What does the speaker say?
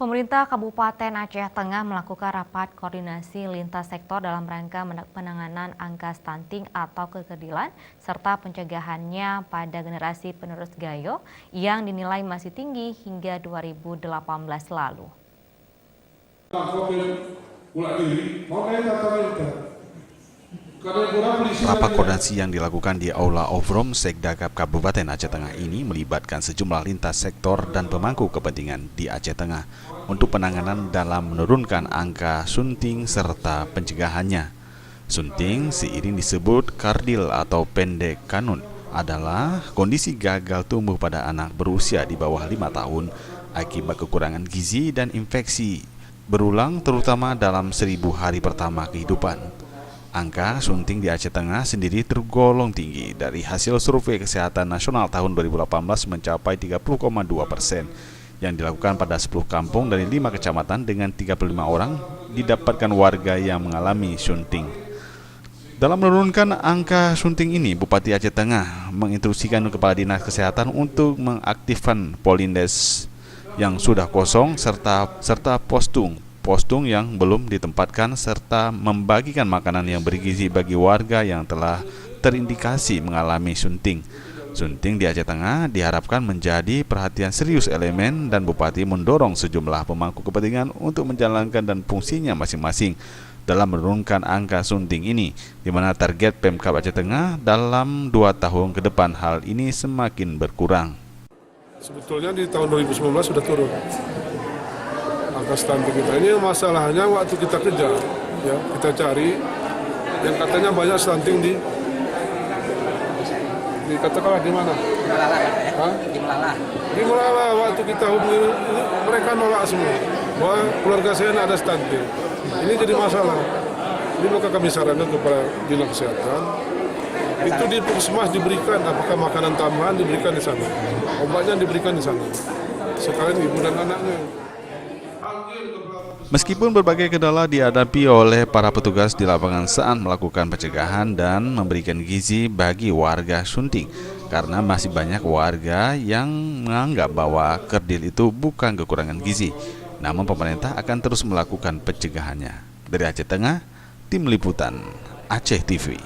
Pemerintah Kabupaten Aceh Tengah melakukan rapat koordinasi lintas sektor dalam rangka penanganan angka stunting atau kekecilan serta pencegahannya pada generasi penerus Gayo yang dinilai masih tinggi hingga 2018 lalu. Rapat koordinasi yang dilakukan di Aula Ovrom Sekdagap Kabupaten Aceh Tengah ini melibatkan sejumlah lintas sektor dan pemangku kepentingan di Aceh Tengah untuk penanganan dalam menurunkan angka sunting serta pencegahannya. Sunting seiring disebut kardil atau pendek kanun adalah kondisi gagal tumbuh pada anak berusia di bawah 5 tahun akibat kekurangan gizi dan infeksi berulang terutama dalam 1000 hari pertama kehidupan. Angka sunting di Aceh Tengah sendiri tergolong tinggi. Dari hasil survei kesehatan nasional tahun 2018 mencapai 30,2% yang dilakukan pada 10 kampung dari 5 kecamatan dengan 35 orang didapatkan warga yang mengalami sunting. Dalam menurunkan angka sunting ini, Bupati Aceh Tengah menginstruksikan Kepala Dinas Kesehatan untuk mengaktifkan Polindes yang sudah kosong serta postung yang belum ditempatkan serta membagikan makanan yang bergizi bagi warga yang telah terindikasi mengalami sunting. Sunting di Aceh Tengah diharapkan menjadi perhatian serius elemen dan Bupati mendorong sejumlah pemangku kepentingan untuk menjalankan dan fungsinya masing-masing dalam menurunkan angka sunting ini, di mana target Pemkab Aceh Tengah dalam 2 tahun ke depan hal ini semakin berkurang. Sebetulnya di tahun 2019 sudah turun angka stunting kita. Ini masalahnya waktu kita kejar, ya kita cari yang katanya banyak stunting di katakanlah di mana? Di Melala. Waktu kita hubungi mereka nolak semua bahwa keluarga saya ada stunting. Ini jadi masalah. Ini maka kami sarankan kepada Dinas Kesehatan itu di puskesmas diberikan apakah makanan tambahan diberikan di sana, obatnya diberikan di sana. Sekalian ibu dan anaknya. Meskipun berbagai kendala dihadapi oleh para petugas di lapangan saat melakukan pencegahan dan memberikan gizi bagi warga sunting, karena masih banyak warga yang menganggap bahwa kerdil itu bukan kekurangan gizi. Namun pemerintah akan terus melakukan pencegahannya. Dari Aceh Tengah, Tim Liputan Aceh TV.